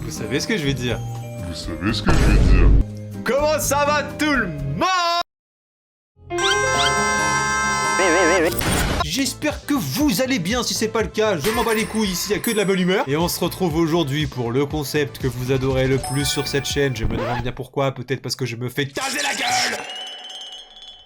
Vous savez ce que je vais dire? Vous savez ce que je vais dire? Comment ça va tout le monde? J'espère que vous allez bien, si c'est pas le cas, je m'en bats les couilles, ici y a que de la bonne humeur. Et on se retrouve aujourd'hui pour le concept que vous adorez le plus sur cette chaîne. Je me demande bien pourquoi, peut-être parce que je me fais taser la gueule.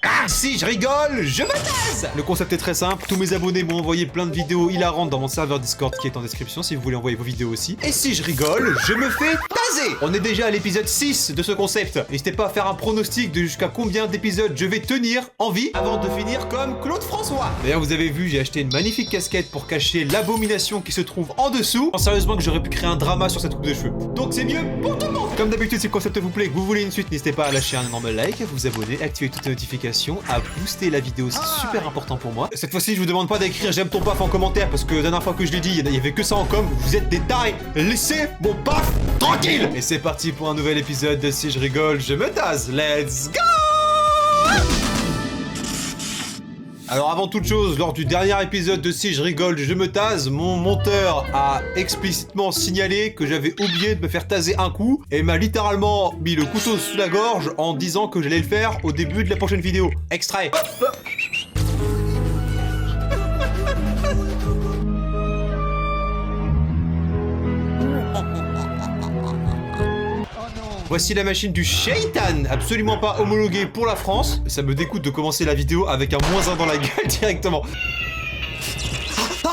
Ah, si je rigole, je me taise. Le concept est très simple, tous mes abonnés m'ont envoyé plein de vidéos hilarantes dans mon serveur Discord qui est en description si vous voulez envoyer vos vidéos aussi. Et si je rigole, je me fais taser. On est déjà à l'épisode 6 de ce concept. N'hésitez pas à faire un pronostic de jusqu'à combien d'épisodes je vais tenir en vie avant de finir comme Claude François. D'ailleurs, vous avez vu, j'ai acheté une magnifique casquette pour cacher l'abomination qui se trouve en dessous. Je pense sérieusement que j'aurais pu créer un drama sur cette coupe de cheveux. Donc c'est mieux pour tout le monde. Comme d'habitude, si le concept vous plaît, que vous voulez une suite, n'hésitez pas à lâcher un énorme like, à vous abonner, activer toutes les notifications, à booster la vidéo, c'est super important pour moi. Cette fois-ci, je vous demande pas d'écrire j'aime ton paf en commentaire parce que la dernière fois que je l'ai dit, il y avait que ça en com. Vous êtes des tarés. Laissez mon paf tranquille. Et c'est parti pour un nouvel épisode de Si je rigole, je me tase. Let's go. Alors avant toute chose, lors du dernier épisode de Si je rigole, je me tase, mon monteur a explicitement signalé que j'avais oublié de me faire taser un coup et m'a littéralement mis le couteau sous la gorge en disant que j'allais le faire au début de la prochaine vidéo. Extrait. Voici la machine du Shaitan, absolument pas homologuée pour la France. Ça me dégoûte de commencer la vidéo avec un -1 dans la gueule directement. Oh,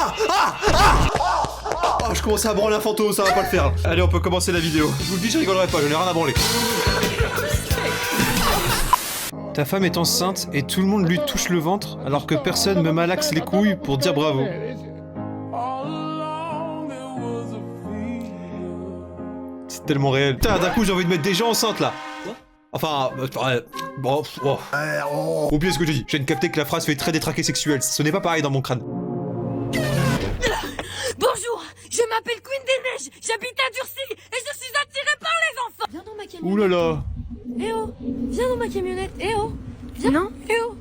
je commence à branler un fantôme, ça va pas le faire. Allez, on peut commencer la vidéo. Je vous le dis, je rigolerai pas, j'en ai rien à branler. Ta femme est enceinte et tout le monde lui touche le ventre alors que personne me malaxe les couilles pour dire bravo. C'est tellement réel. Putain, d'un coup j'ai envie de mettre des gens enceintes là. Enfin, bon, oubliez ce que j'ai dit. Je viens de capter que la phrase fait très détraqué sexuel. Ce n'est pas pareil dans mon crâne. Bonjour, je m'appelle Queen des Neiges, j'habite à Durcy et je suis attirée par les enfants. Viens dans ma camionnette. Ouh là là. Eh oh, viens dans ma camionnette. Eh oh, viens. Non. Eh oh,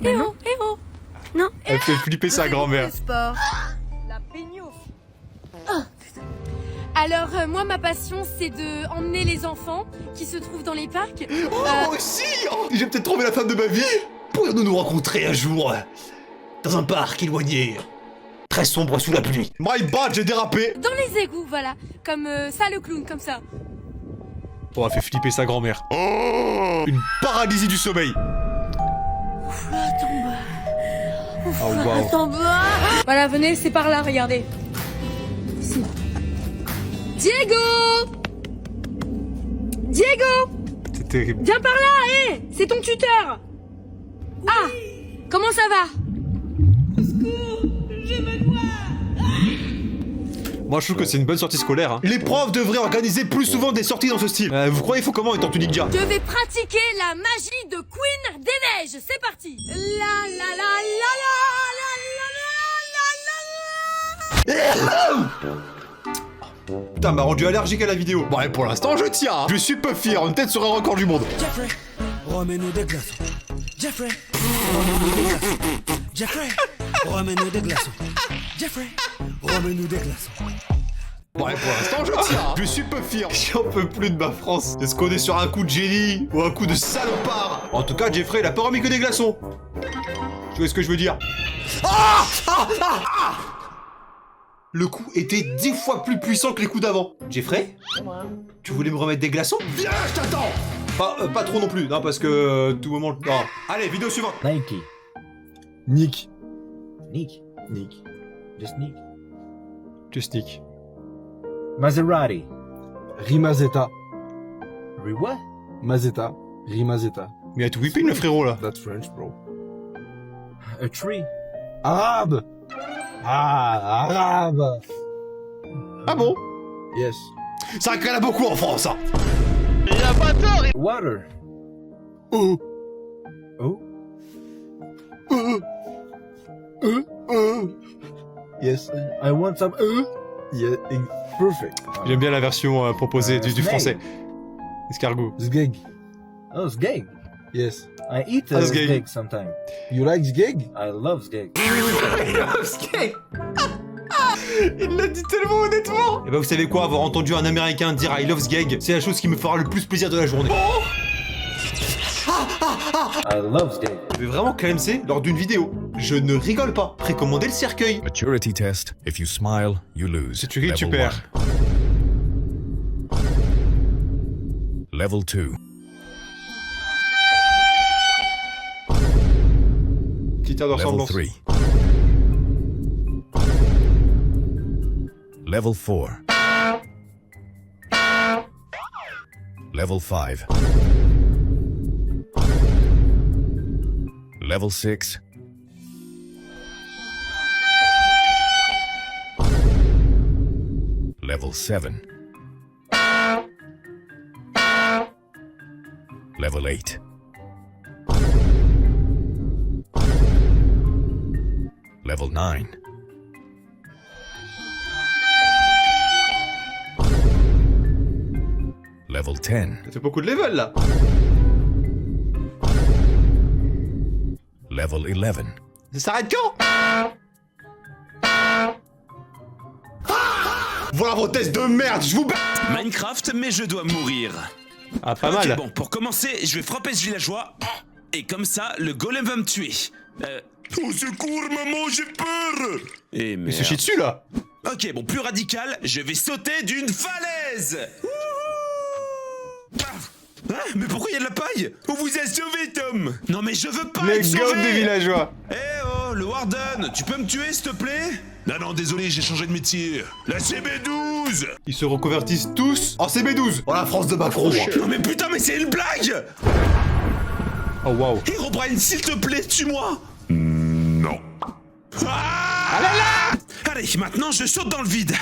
eh oh, eh oh. Non. Elle fait flipper sa grand-mère. Sport. La peignouf. Oh, putain. Alors, moi, ma passion, c'est de emmener les enfants qui se trouvent dans les parcs. Oh, moi aussi. J'ai peut-être trouvé la femme de ma vie. Pourrions-nous nous rencontrer un jour dans un parc éloigné, très sombre sous la pluie. My bad, j'ai dérapé. Dans les égouts, voilà. Comme ça, le clown, comme ça. Oh, elle fait flipper sa grand-mère. Oh, une paralysie du sommeil. Ouf, là, tombe. Ouf, Oh, là, wow. tombe. Voilà, venez, c'est par là, regardez. Ici. Diego! Diego! C'est terrible. Viens par là, hé! C'est ton tuteur! Oui. Ah! Comment ça va? Au secours! Je me noie! Moi, je trouve que c'est une bonne sortie scolaire. Hein. Les profs devraient organiser plus souvent des sorties dans ce style. Vous croyez, il faut comment étant une ninja? Je vais pratiquer la magie de Queen des Neiges. C'est parti! La la la la la la la la la la. Putain, m'a rendu allergique à la vidéo. Bon, et pour l'instant, je tiens. Hein. Je suis peu fier, on est peut-être sur un record du monde. Jeffrey, remets-nous des glaçons. Jeffrey, remets-nous des glaçons. Jeffrey, remets-nous des glaçons. Jeffrey, remets-nous des glaçons. Bon, et pour l'instant, je tiens. Hein. Je suis peu fier. J'en peux plus de ma France. Est-ce qu'on est sur un coup de génie ou un coup de salopard? En tout cas, Jeffrey, il a pas remis que des glaçons. Tu vois ce que je veux dire? Le coup était 10 fois plus puissant que les coups d'avant. Jeffrey, tu voulais me remettre des glaçons? Viens, je t'attends. Pas trop non plus, non, parce que tout moment... Non. Allez, vidéo suivante. Nike. Nick. Nick. Nick. Just Nick. Just Nick. Maserati. Rimazeta. What? Mazeta. Rimazeta. Mais à tout whipping, le frérot, là. That's French, bro. A tree. Arabe. Ah, arabe. Ah bon? Yes. Ça crée beaucoup en France, hein. Water. Oh. Oh. Yes. I want some. Yeah. Perfect. J'aime bien la version proposée du français. Escargot. Sgeg. Oh, sgeg. Yes. I eat Sgeg. sgeg sometimes. You like sgeg? I love sgeg. Il l'a dit tellement honnêtement. Et bah vous savez quoi, avoir entendu un américain dire I love gag, c'est la chose qui me fera le plus plaisir de la journée. I love game. Je vais vraiment clamser lors d'une vidéo. Je ne rigole pas. Précommandez le cercueil. Maturity test. If you smile, you lose. Si tu ris, tu Level perds. 1. Level 2. Petit air de Level ressemblance. 3. Level 4. Level 5. Level 6. Level 7. Level 8. Level 9. Level 10. Ça fait beaucoup de level là. Level 11. Ça s'arrête quand? Voilà vos tests de merde, je vous bats. Minecraft, mais je dois mourir. Ah, pas Ok, mal. bon, pour commencer, je vais frapper ce villageois. Et comme ça, le golem va me tuer. Au secours, maman, j'ai peur. Et Il merde. se chie dessus là. Ok, bon, plus radical, je vais sauter d'une falaise. Hein? Mais pourquoi il y a de la paille? On vous a sauvé, Tom. Non mais je veux pas Les être sauvé. gars des villageois. Eh oh, le Warden, tu peux me tuer s'il te plaît? Non, désolé, j'ai changé de métier. La CB12. Ils se reconvertissent tous en CB12. Oh la France de Macron. Non mais putain, mais c'est une blague. Oh waouh. Herobrine, s'il te plaît, tue-moi. Non. Ah là là. Allez, maintenant je saute dans le vide.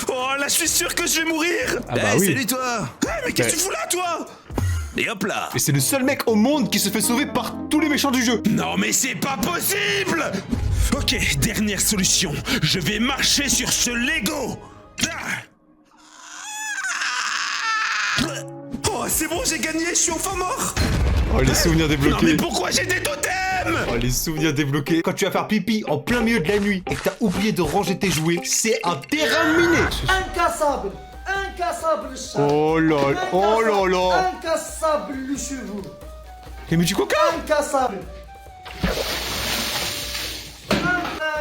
Oh là, je suis sûr que je vais mourir. Ah bah oui. Salut toi. Mais qu'est-ce que tu fous là, toi? Et hop là. Et c'est le seul mec au monde qui se fait sauver par tous les méchants du jeu. Non mais c'est pas possible. Ok, dernière solution. Je vais marcher sur ce Lego. Oh, c'est bon, j'ai gagné, je suis enfin mort. Oh les souvenirs Non mais débloqués. pourquoi j'ai des totems? Oh les souvenirs débloqués. Quand tu vas faire pipi en plein milieu de la nuit et que t'as oublié de ranger tes jouets, c'est un terrain miné. Incassable, incassable le chat. Oh là là, oh là là. Incassable le cheveu. Mais du coca. Incassable.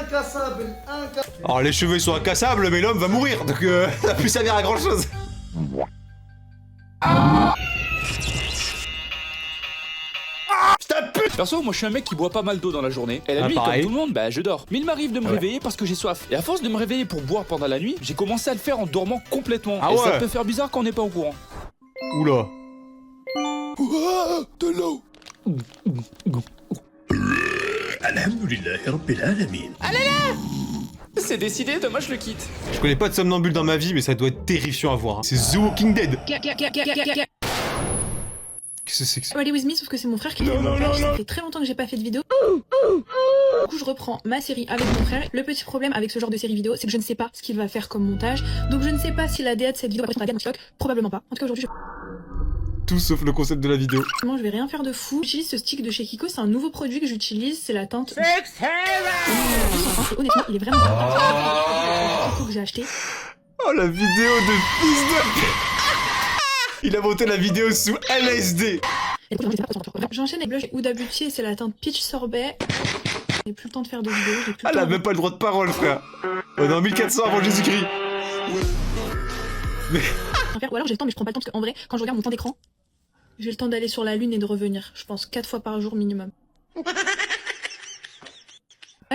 Incassable, incassable. Alors les cheveux ils sont incassables mais l'homme va mourir donc ça va plus servir à grand chose. Perso, moi je suis un mec qui boit pas mal d'eau dans la journée. Et la nuit, pareil. comme tout le monde, bah je dors. Mais il m'arrive de me Ouais. réveiller parce que j'ai soif. Et à force de me réveiller pour boire pendant la nuit, j'ai commencé à le faire en dormant complètement. Ah et ouais. ça peut faire bizarre quand on n'est pas au courant. Oula. De l'eau. C'est décidé, Thomas, je le quitte. Je connais pas de somnambule dans ma vie mais ça doit être terrifiant à voir. Hein. C'est The Walking Dead. Qu'est-ce que c'est que ça? Allez with me, sauf que c'est mon frère qui fait le montage. Ça fait très longtemps que j'ai pas fait de vidéo. Du coup, je reprends ma série avec mon frère. Le petit problème avec ce genre de série vidéo, c'est que je ne sais pas ce qu'il va faire comme montage. Donc je ne sais pas si la DA de cette vidéo va correspondre à la DA de mon stock. Probablement pas. En tout cas, aujourd'hui, Tout sauf le concept de la vidéo. je vais rien faire de fou. J'utilise ce stick de chez Kiko. C'est un nouveau produit que j'utilise. C'est la teinte. Honnêtement, il est vraiment Kiko que j'ai acheté. Oh la vidéo de fils de... Il a monté la vidéo sous LSD. J'enchaîne avec le blush Huda Beauty et c'est la teinte Peach Sorbet. J'ai plus le temps de faire de vidéos. J'ai plus le Elle a temps de- même pas le droit de parole frère. On est en 1400 avant Jésus-Christ. en faire. Ou alors j'ai le temps, mais je prends pas le temps parce qu'en vrai, quand je regarde mon temps d'écran, j'ai le temps d'aller sur la lune et de revenir. Je pense 4 fois par jour minimum. Là,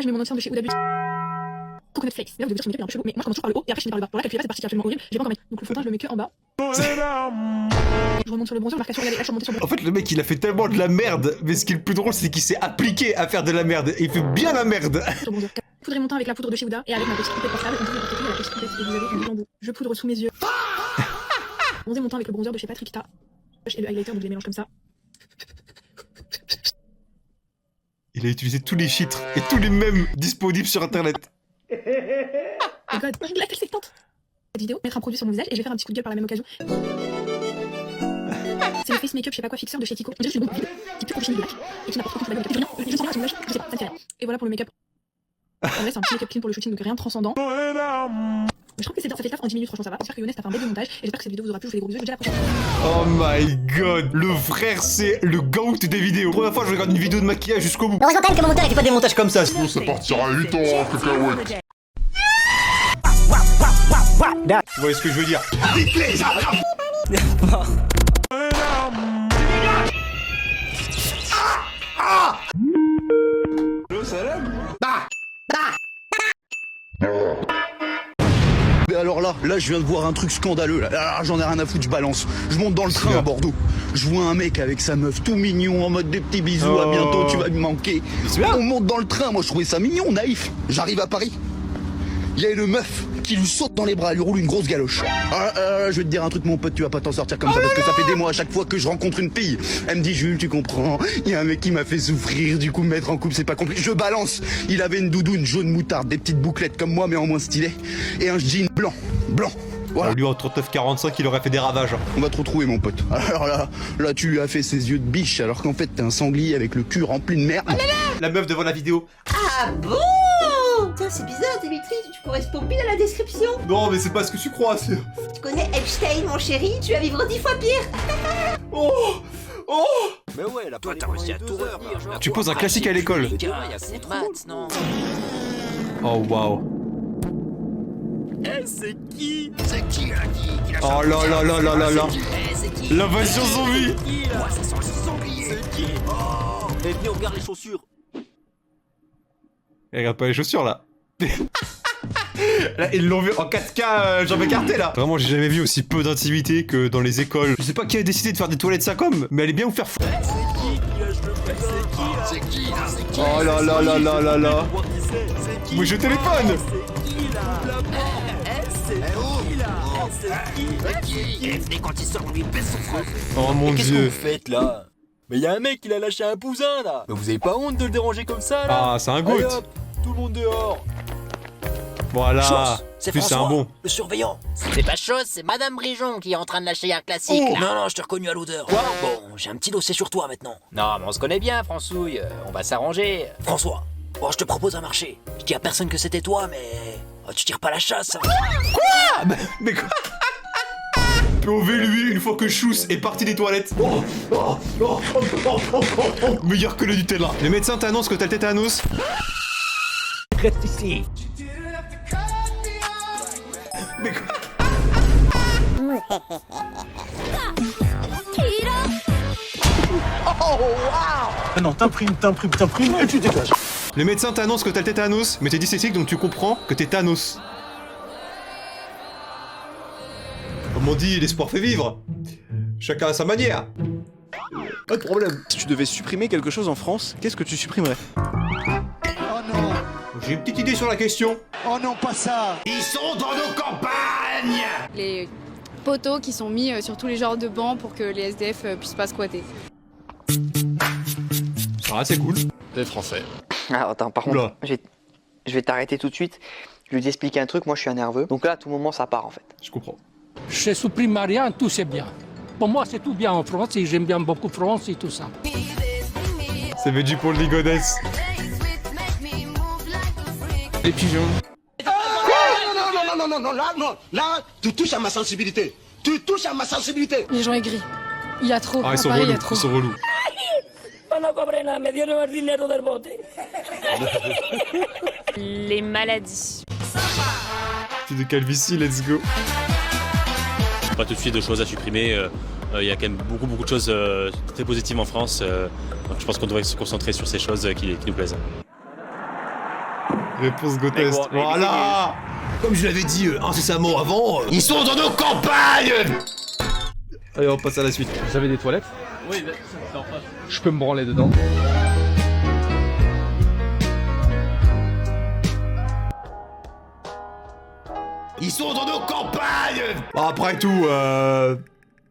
je mets mon ancien de chez Huda Beauty. Coconut Flakes. Là, vous devez dire que je mets un peu chelou, mais moi je commence toujours par le haut et après je finis par le bas. Pour la calculer, c'est parti, c'est absolument horrible. J'ai pas encore mettre. Donc le fond de teint, je le mets que en bas. Je remonte sur le bronzer, marcation, regardez, là je suis remontée sur le En fait le mec il a fait tellement de la merde. Mais ce qui est le plus drôle c'est qu'il s'est appliqué à faire de la merde. Et il fait bien la merde. bronzer. Poudrer mon teint avec la poudre de chez Huda et avec ma petite poupée portable. On dirait n'importe qui, la petite poupée et vous avez un bout en bout. Je poudre sous mes yeux. Bronzer mon teint avec le bronzer de chez Patrickita. Et le highlighter, donc je les mélange comme ça. Il a utilisé tous les chitres et tous les mèmes disponibles sur internet. Oh god, la tente. Cette vidéo, mettre un produit sur mon visage et je vais faire un petit coup de gueule par la même occasion. C'est le face make-up, je sais pas quoi, fixeur de chez Kiko. On dirait que je suis une bombe qui pue pour le chimie black et qui n'apporte aucune valeur. Je sais pas, ça me lâche, je sais pas, ça me fait rien. Et voilà pour le make-up. En vrai, c'est un petit make-up clean pour le shooting, donc rien de transcendant. Mais je trouve que c'est bien, ça fait taf en 10 minutes, franchement ça va. J'espère que Younes t'as fait un bel montage et j'espère que cette vidéo vous aura plu. Je vous fais des gros bisous, je vous dis à la prochaine. Oh my god, le frère c'est le goat des vidéos. Première fois je regarde une vidéo de maquillage jusqu'au bout. Heureusement quand même que mon monteur il fait pas des montages comme ça. Sinon ça partira à 8 ans en cacahuète. Vous voyez ce que je veux dire? Mais alors là, je viens de voir un truc scandaleux là. Alors, j'en ai rien à foutre, je balance. Je monte dans le train à Bordeaux. Je vois un mec avec sa meuf tout mignon en mode des petits bisous, à bientôt, tu vas me manquer. On monte dans le train, moi je trouvais ça mignon, naïf. J'arrive à Paris. Il y a une meuf qui lui saute dans les bras, elle lui roule une grosse galoche. Je vais te dire un truc mon pote, tu vas pas t'en sortir comme ça parce que ça fait des mois à chaque fois que je rencontre une fille. Elle me dit Jules, tu comprends, il y a un mec qui m'a fait souffrir, du coup me mettre en couple c'est pas compliqué. Je balance. Il avait une doudoune jaune moutarde, des petites bouclettes comme moi mais en moins stylé et un jean blanc. Voilà. Lui en 39-45 il aurait fait des ravages. On va te retrouver mon pote. Alors là tu lui as fait ses yeux de biche alors qu'en fait t'es un sanglier avec le cul rempli de merde. La meuf devant la vidéo. Ah bon? Tiens, c'est bizarre, Dimitri, tu corresponds pile à la description. Non mais c'est pas ce que tu crois. Tu connais Epstein, mon chéri, tu vas vivre 10 fois pire. Oh. Mais ouais, la toi t'as réussi à tout retenir. Tu poses un classique à l'école. C'est maths, non? Oh waouh. Eh, c'est qui? C'est qui là qui l'a Oh là là là là là là. C'est qui? L'invasion zombie. Ouais, ça sent le sanglier. C'est qui? Oh. Et viens, on regarde les chaussures. Et regarde pas les chaussures là. Là, ils l'ont vu en 4K jambes écartées là. Vraiment j'ai jamais vu aussi peu d'intimité que dans les écoles. Je sais pas qui a décidé de faire des toilettes ça comme, mais allez bien vous faire fou. C'est qui? Oh là là là là là là. Moi je téléphone. Et venez quand il sort, on lui baisse son front. Oh mon Qu'est-ce que dieu. vous faites là? Mais y'a un mec qui a lâché un bousin là. Mais vous avez pas honte de le déranger comme ça là? Ah c'est un goût. Allez hop, tout le monde dehors. Voilà. Chose, c'est Plus c'est François, un bon. le surveillant. C'est pas chose, c'est Madame Brijon qui est en train de lâcher un classique. Oh. Non, je t'ai reconnu à l'odeur. Bon, j'ai un petit dossier sur toi maintenant. Non, mais on se connaît bien, Françouille, on va s'arranger. François, bon, je te propose un marché. Je dis à personne que c'était toi, mais... Oh, tu tires pas la chasse. Hein. Quoi? Mais quoi? POV lui une fois que Chousse est parti des toilettes. Meilleur que le Nutella. Le médecin t'annonce que t'as le tétanos. Reste ici. Mais quoi? Non, t'imprimes et tu dégages. Le médecin t'annonce que t'as le tétanos, mais t'es dyslexique donc tu comprends que t'es Thanos. Comme on dit, l'espoir fait vivre. Chacun à sa manière. Pas de problème. Si tu devais supprimer quelque chose en France, qu'est-ce que tu supprimerais? Oh non. J'ai une petite idée sur la question. Oh non, pas ça. Ils sont dans nos campagnes. Les poteaux qui sont mis sur tous les genres de bancs pour que les SDF puissent pas squatter. Ah, c'est cool. T'es français. Ah, attends, par contre, je vais t'arrêter tout de suite. Je vais t'expliquer un truc, moi je suis un nerveux. Donc là, à tout moment, ça part en fait. Je comprends. Je supprime rien, tout c'est bien. Pour moi, c'est tout bien en France et j'aime bien beaucoup France et tout ça. C'est Veggie pour le Ligonès. Les pigeons. Non, là, tu touches à ma sensibilité. Les gens aigris. Il y a trop. Ah, ils sont Paris, relous, il y a trop. ils sont relous. Les maladies. Petit de calvitie, let's go. Pas tout de suite de choses à supprimer. Il y a quand même beaucoup de choses très positives en France. Donc je pense qu'on devrait se concentrer sur ces choses qui nous plaisent. Réponse Gotest. Voilà. Comme je l'avais dit incessamment avant, ils sont dans nos campagnes. Allez, on passe à la suite. Vous avez des toilettes? Oui, c'est en face. Je peux me branler dedans. Ils sont dans nos campagnes. Après tout,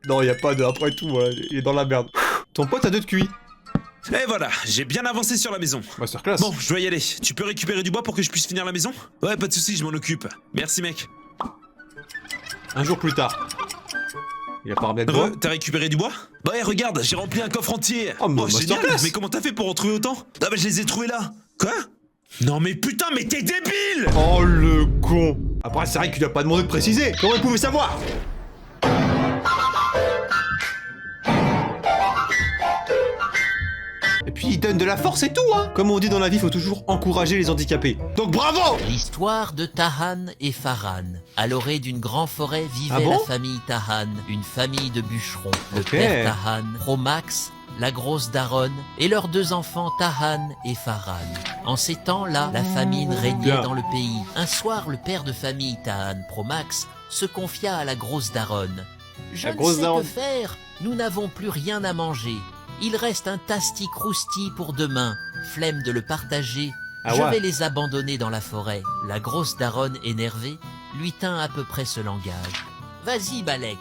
non, y a pas de après tout, il est dans la merde. Ton pote a 2 de QI. Et voilà, j'ai bien avancé sur la maison. Masterclass. Bon, je dois y aller. Tu peux récupérer du bois pour que je puisse finir la maison? Ouais, pas de soucis, je m'en occupe. Merci, mec. Un jour plus tard. Il a pas remis de bois. T'as récupéré du bois? Bah ouais, regarde, j'ai rempli un coffre entier. Oh, génial. Mais comment t'as fait pour en trouver autant? Ah bah je les ai trouvés là. Quoi? Non mais putain, mais t'es débile! Oh le con. Après c'est vrai qu'il a pas demandé de préciser. Comment il pouvait savoir? Et puis il donne de la force et tout, hein. Comme on dit dans la vie, faut toujours encourager les handicapés. Donc bravo! L'histoire de Tahan et Farhan. À l'orée d'une grande forêt vivait la famille Tahan, une famille de bûcherons. Le père Tahan, Promax, la grosse daronne, et leurs 2 enfants Tahan et Farhan. En ces temps-là, la famine régnait dans le pays. Un soir, le père de famille Tahan, Promax, se confia à la grosse daronne. « Je ne sais que faire, nous n'avons plus rien à manger. Il reste un tasti crousti pour demain. Flemme de le partager, je vais les abandonner dans la forêt. » La grosse daronne, énervée, lui tint à peu près ce langage. « Vas-y, Balek !»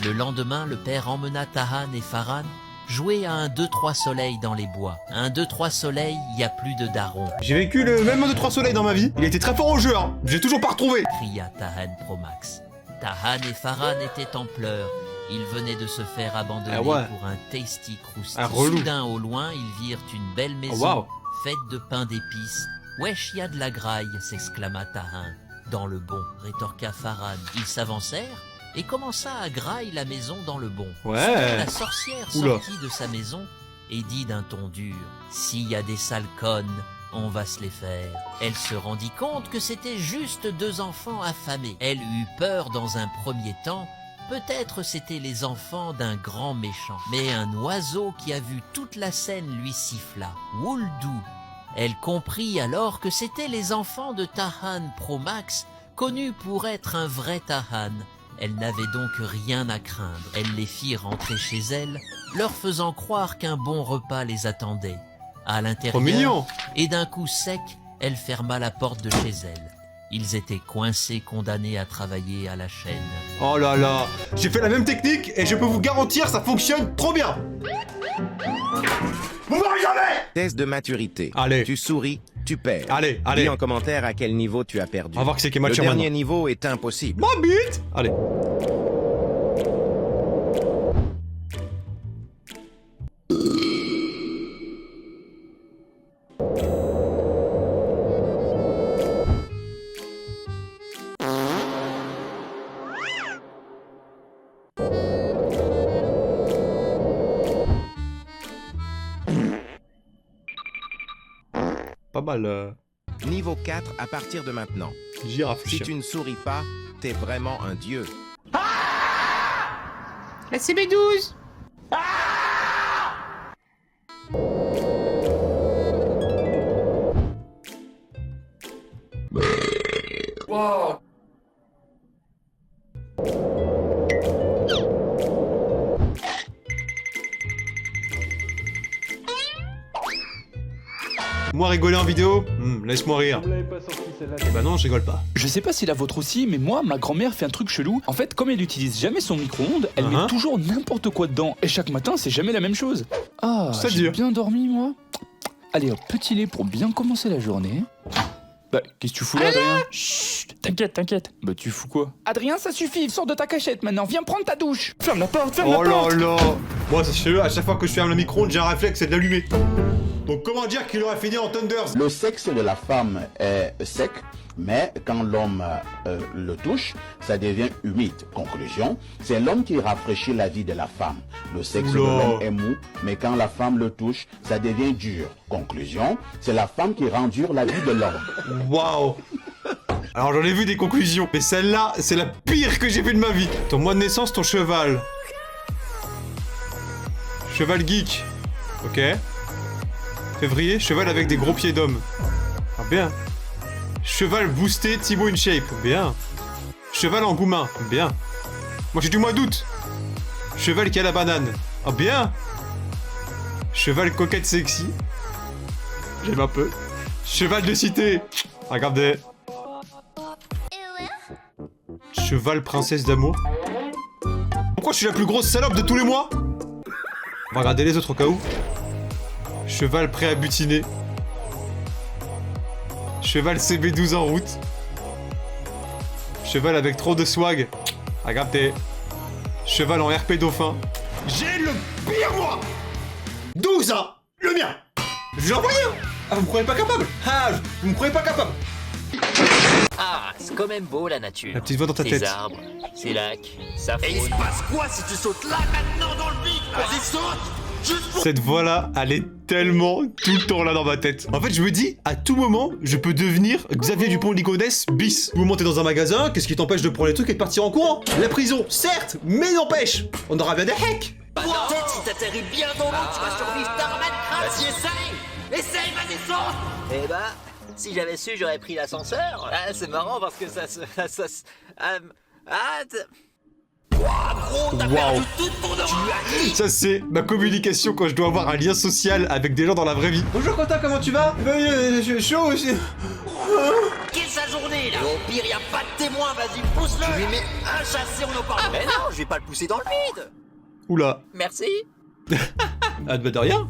Le lendemain, le père emmena Tahan et Farhan jouer à un 2-3 soleil dans les bois. Un 2-3 soleil, il y a plus de darons. J'ai vécu le même 2-3 soleil dans ma vie. Il était très fort au jeu, hein. J'ai toujours pas retrouvé. Cria Tahan Promax. Tahan et Farhan étaient en pleurs. Ils venaient de se faire abandonner pour un tasty crousti. Soudain, au loin, ils virent une belle maison faite de pain d'épices. Wesh, y a de la graille, s'exclama Tahan. Dans le bon, rétorqua Farhan. Ils s'avancèrent et commença à grailler la maison dans le bon. La sorcière sortit de sa maison et dit d'un ton dur: « S'il y a des sales connes, on va se les faire. » Elle se rendit compte que c'était juste 2 enfants affamés. Elle eut peur dans un premier temps. Peut-être c'étaient les enfants d'un grand méchant. Mais un oiseau qui a vu toute la scène lui siffla. Wouldou. Elle comprit alors que c'étaient les enfants de Tahan Promax, connus pour être un vrai Tahan. Elle n'avait donc rien à craindre. Elle les fit rentrer chez elle, leur faisant croire qu'un bon repas les attendait. À l'intérieur, et d'un coup sec, elle ferma la porte de chez elle. Ils étaient coincés, condamnés à travailler à la chaîne. Oh là là, j'ai fait la même technique et je peux vous garantir, ça fonctionne trop bien. Vous m'aurez jamais. Test de maturité. Allez. Tu souris, tu perds. Allez. Dis en commentaire à quel niveau tu as perdu. On va voir qui c'est qui est Le mature dernier maintenant. niveau est impossible. Ma bite. Allez. Pas mal. Niveau 4 à partir de maintenant. J'y réfléchis. Si tu ne souris pas, t'es vraiment un dieu. La CB12. Wow. Moi rigoler en vidéo, laisse-moi rire. Vous l'avez pas sorti celle-là. Eh bah non, je rigole pas. Je sais pas si la vôtre aussi, mais moi, ma grand-mère fait un truc chelou. En fait, comme elle utilise jamais son micro-ondes, elle met toujours n'importe quoi dedans. Et chaque matin, c'est jamais la même chose. Ah, j'ai bien dormi, moi. Allez hop, petit lait pour bien commencer la journée. Bah, qu'est-ce que tu fous là, Adrien? Chut, t'inquiète. Bah, tu fous quoi? Adrien, ça suffit, sors de ta cachette maintenant, viens prendre ta douche. Ferme la porte, ferme la porte. Oh là là. Moi, sachez-le, à chaque fois que je ferme le micro-ondes, j'ai un réflexe, c'est de l'allumer. Donc comment dire qu'il aurait fini en Thunders? Le sexe de la femme est sec, mais quand l'homme le touche, ça devient humide. Conclusion, c'est l'homme qui rafraîchit la vie de la femme. Le sexe de l'homme est mou, mais quand la femme le touche, ça devient dur. Conclusion, c'est la femme qui rend dure la vie de l'homme. Waouh. Alors j'en ai vu des conclusions, mais celle-là, c'est la pire que j'ai vue de ma vie. Ton mois de naissance, ton cheval. Cheval geek. Ok. Février, cheval avec des gros pieds d'homme. Ah bien. Cheval boosté, Thibaut InShape. Bien. Cheval en goumin. Bien. Moi j'ai du mois d'août. Cheval qui a la banane. Ah bien. Cheval coquette sexy. J'aime un peu. Cheval de cité. Regardez. Cheval princesse d'amour. Pourquoi je suis la plus grosse salope de tous les mois? On va regarder les autres au cas où. Cheval prêt à butiner. Cheval CB12 en route. Cheval avec trop de swag. Regardez. Cheval en RP dauphin. J'ai le pire mois. 12 ans. Le mien. Je l'ai envoyé. Ah, vous me croyez pas capable? Ah, vous me croyez pas capable? Ah, c'est quand même beau la nature. La petite voix dans ta tête. Ces arbres, ces lacs, ça faune. Et il se passe quoi si tu sautes là maintenant dans le vide? Vas-y, saute! Juste pour... Cette voix-là, elle est tellement tout le temps là dans ma tête. En fait, je me dis, à tout moment, je peux devenir Xavier Dupont-Ligonnès bis. Vous montez dans un magasin, qu'est-ce qui t'empêche de prendre les trucs et de partir en courant? La prison, certes, mais n'empêche, on aura bien des hacks. Bah, peut-être si t'atterris bien dans l'eau, tu vas survivre ta ramade crasse. Vas-y, essaye! Essaye, vas-y, saute! Eh bah, si j'avais su, j'aurais pris l'ascenseur. Ah, c'est marrant parce que ça se... Gros, t'as perdu toute ton oreille. Ça, c'est ma communication quand je dois avoir un lien social avec des gens dans la vraie vie. Bonjour Quentin, comment tu vas? Je suis chaud aussi. Quelle sa journée là? Au pire, y a pas de témoin, vas-y, pousse-le! Tu lui mets un chassé, on en parle. Mais non, je vais pas le pousser dans le vide. Oula. Merci. Ah, bah de rien.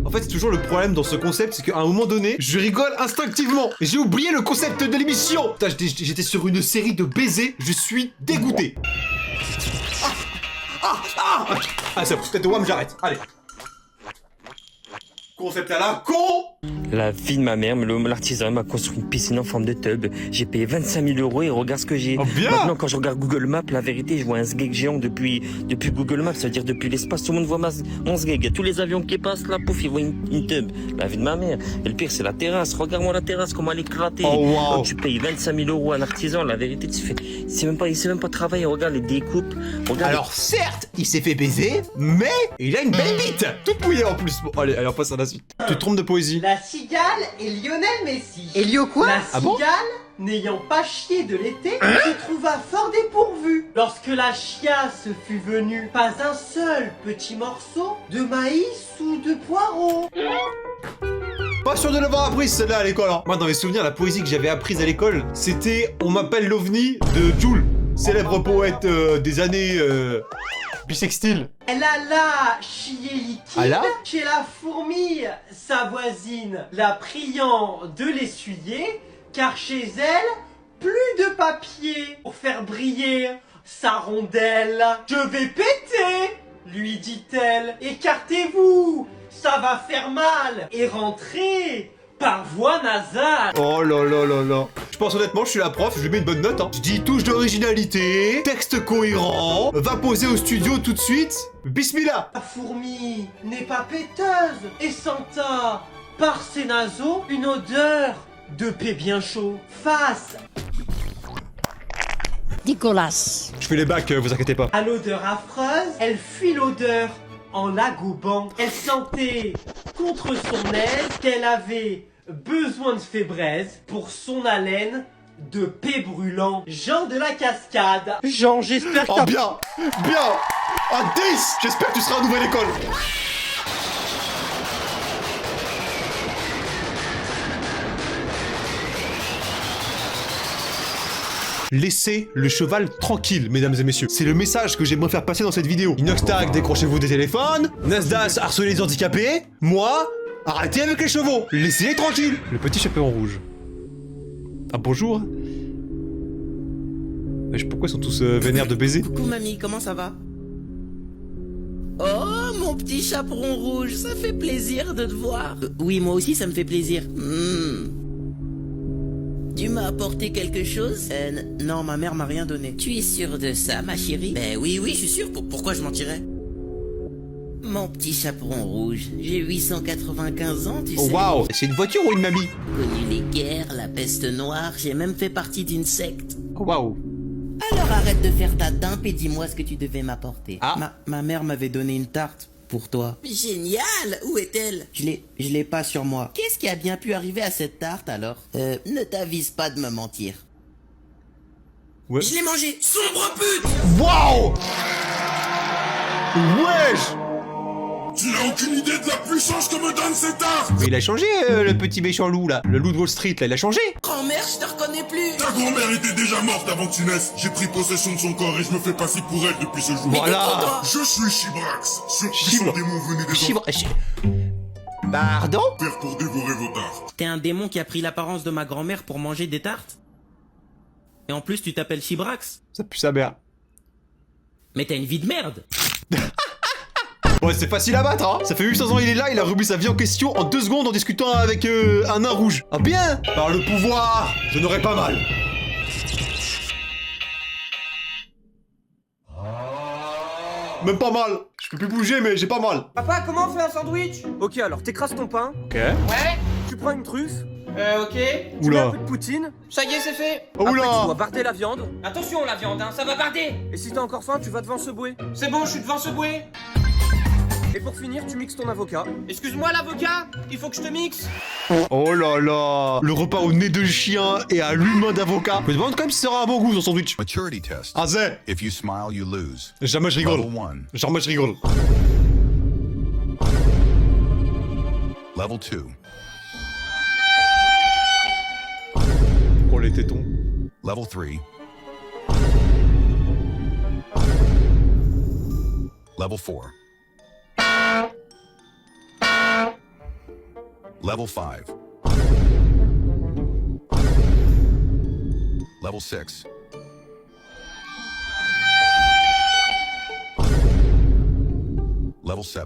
En fait, c'est toujours le problème dans ce concept, c'est qu'à un moment donné, je rigole instinctivement. J'ai oublié le concept de l'émission. Putain, j'étais sur une série de baisers, je suis dégoûté. Ah, c'est peut-être moi, mais j'arrête. Allez. Concept à la con. La vie de ma mère, l'artisan m'a construit une piscine en forme de tub. J'ai payé 25 000 € et regarde ce que j'ai. Oh, bien. Maintenant, quand je regarde Google Maps, la vérité, je vois un sgeg géant depuis Google Maps, ça veut dire depuis l'espace, tout le monde voit mon sgeg. Il y a tous les avions qui passent là, pouf, ils voient une tub. La vie de ma mère. Et le pire, c'est la terrasse. Regarde-moi la terrasse, comment elle est éclatée. Oh, wow. Quand tu payes 25 000 € à un artisan, la vérité, il sait même pas travailler. Regarde les découpes. Regarde alors, certes, il s'est fait baiser, mais il a une belle bite. Toute mouillée en plus. Bon, allez, on passe à la suite. Tu te trompes de poésie. La cigale et Lionel Messi. Elio quoi? La cigale, n'ayant pas chié de l'été, se trouva fort dépourvue. Lorsque la chiasse fut venue, pas un seul petit morceau de maïs ou de poireau. Pas sûr de l'avoir appris celle-là à l'école. Hein. Moi, dans mes souvenirs, la poésie que j'avais apprise à l'école, c'était On m'appelle l'OVNI de Jul, célèbre poète des années bisextiles. Elle alla chier liquide chez la fourmi, sa voisine, la priant de l'essuyer, car chez elle, plus de papier pour faire briller sa rondelle. Je vais péter, lui dit-elle, écartez-vous, ça va faire mal, et rentrez par voie nasale. Oh là là là là. Je pense honnêtement, je suis la prof, je lui mets une bonne note. Hein. Je dis touche d'originalité, texte cohérent, va poser au studio tout de suite. Bismillah. La fourmi n'est pas péteuse et senta par ses naseaux une odeur de paix bien chaud. Face Nicolas. Je fais les bacs, vous inquiétez pas. à l'odeur affreuse, elle fuit l'odeur en la gobant. Elle sentait contre son aise qu'elle avait besoin de fébraise pour son haleine de paix brûlant. Jean de la Cascade. Jean, j'espère que Oh bien. Un 10. J'espère que tu seras à nouvelle école. Laissez le cheval tranquille, mesdames et messieurs. C'est le message que j'aimerais faire passer dans cette vidéo. Inoxtag, décrochez-vous des téléphones. Nasdas, harcelez les handicapés. Moi, arrêtez avec les chevaux. Laissez-les tranquilles. Le petit chaperon rouge. Ah bonjour. Pourquoi ils sont tous vénères de baiser? Coucou mamie, comment ça va? Oh, mon petit chaperon rouge, ça fait plaisir de te voir. Oui, moi aussi, ça me fait plaisir. Tu m'as apporté quelque chose? Non, ma mère m'a rien donné. Tu es sûr de ça, ma chérie? Ben oui, je suis sûr. Pourquoi je mentirais? Mon petit chaperon rouge, j'ai 895 ans, tu sais. Oh waouh, c'est une voiture ou une mamie? Connu les guerres, la peste noire, j'ai même fait partie d'une secte. Oh waouh. Alors arrête de faire ta timpe et dis-moi ce que tu devais m'apporter. Ma mère m'avait donné une tarte pour toi. Génial! Où est-elle? Je l'ai pas sur moi. Qu'est-ce qui a bien pu arriver à cette tarte alors? Ne t'avise pas de me mentir. Ouais. Je l'ai mangé! Sombre pute! Waouh! Wesh! Tu n'as aucune idée de la puissance que me donne cette tarte! Mais il a changé, le petit méchant loup là. Le loup de Wall Street là, il a changé. Grand-mère, je te reconnais plus! Ta grand-mère était déjà morte avant que tu naisses. J'ai pris possession de son corps et je me fais passer pour elle depuis ce jour. Voilà! Je suis Chibrax. Surpuissant démon venu des enfants. Pardon? Faire pour dévorer vos tartes. T'es un démon qui a pris l'apparence de ma grand-mère pour manger des tartes? Et en plus, tu t'appelles Chibrax? Ça pue sa mère. Mais t'as une vie de merde! Ouais, c'est facile à battre, hein. Ça fait 800 ans il est là, il a remis sa vie en question en 2 secondes en discutant avec un nain rouge. Ah bien. Par le pouvoir, je n'aurai pas mal. Même pas mal. Je peux plus bouger, mais j'ai pas mal. Papa, comment on fait un sandwich? Ok, alors t'écrases ton pain. Ok. Ouais. Tu prends une truffe. Ok. Tu mets un peu de poutine. Ça y est, c'est fait. Après, tu dois barder la viande. Attention, la viande, hein, ça va barder. Et si t'as encore faim, tu vas devant ce bouet. C'est bon, je suis devant ce bouet. Et pour finir, tu mixes ton avocat. Excuse-moi, l'avocat, il faut que je te mixe. Oh là là. Le repas au nez de chien et à l'humain d'avocat. Je me demande quand même si ça aura un bon goût, son sandwich. Maturity test. Ah, zé. If you smile, you lose. Jamais je rigole. Level 1. Jamais je rigole. Level 2. Oh, les tétons. Level 3. Level 4. Level 5. Level 6. Level 7.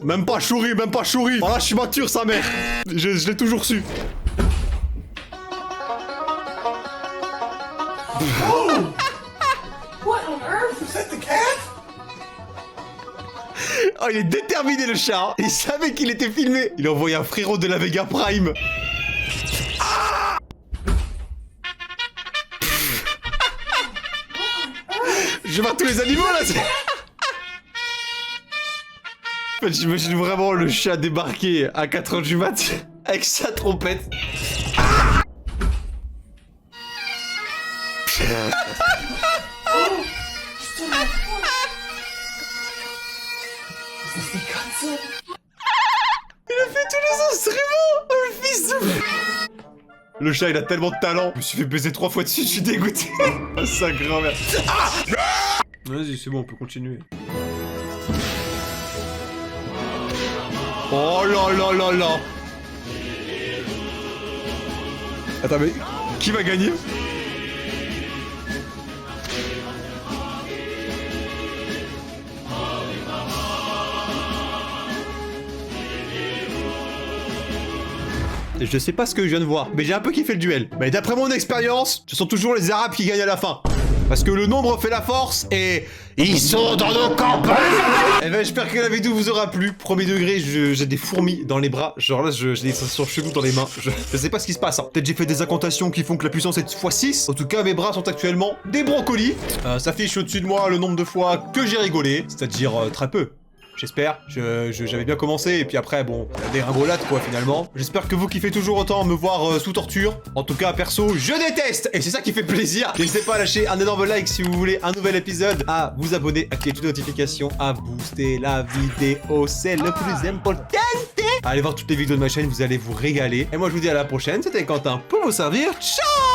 Même pas chouri, même pas chouri. Voilà, je suis mature, sa mère. Je l'ai toujours su. What on earth? Is that the cat? Oh, il est déterminé, le chat. Il savait qu'il était filmé. Il a envoyé un frérot de la Vega Prime. Ah. Je vois tous les animaux, là. En fait, j'imagine vraiment le chat débarquer à 4h du mat avec sa trompette. Ah. Il a fait tous les instruments. Oh, le fils de... Le chat, il a tellement de talent. Je me suis fait baiser 3 fois dessus, je suis dégoûté. Oh, sa grand-mère. Ah. Vas-y, c'est bon, on peut continuer. Oh là là là là. Attends, mais qui va gagner? Je sais pas ce que je viens de voir, mais j'ai un peu kiffé le duel. Mais d'après mon expérience, ce sont toujours les Arabes qui gagnent à la fin. Parce que le nombre fait la force et... Ils sont dans nos campagnes. Eh ben j'espère que la vidéo vous aura plu. Premier degré, j'ai des fourmis dans les bras. Genre là, j'ai des sensations cheloues dans les mains. Je sais pas ce qui se passe. Hein. Peut-être j'ai fait des incantations qui font que la puissance est x6. En tout cas, mes bras sont actuellement des brocolis. Ça affiche au-dessus de moi le nombre de fois que j'ai rigolé. C'est-à-dire très peu. J'espère, j'avais bien commencé et puis après bon, des ringolades quoi finalement. J'espère que vous kiffez toujours autant me voir sous torture. En tout cas perso, je déteste et c'est ça qui fait plaisir. N'hésitez pas à lâcher un énorme like si vous voulez un nouvel épisode, à vous abonner, activer toutes les notifications, à booster la vidéo, c'est le plus important. Allez voir toutes les vidéos de ma chaîne, vous allez vous régaler. Et moi je vous dis à la prochaine, c'était Quentin pour vous servir. Ciao.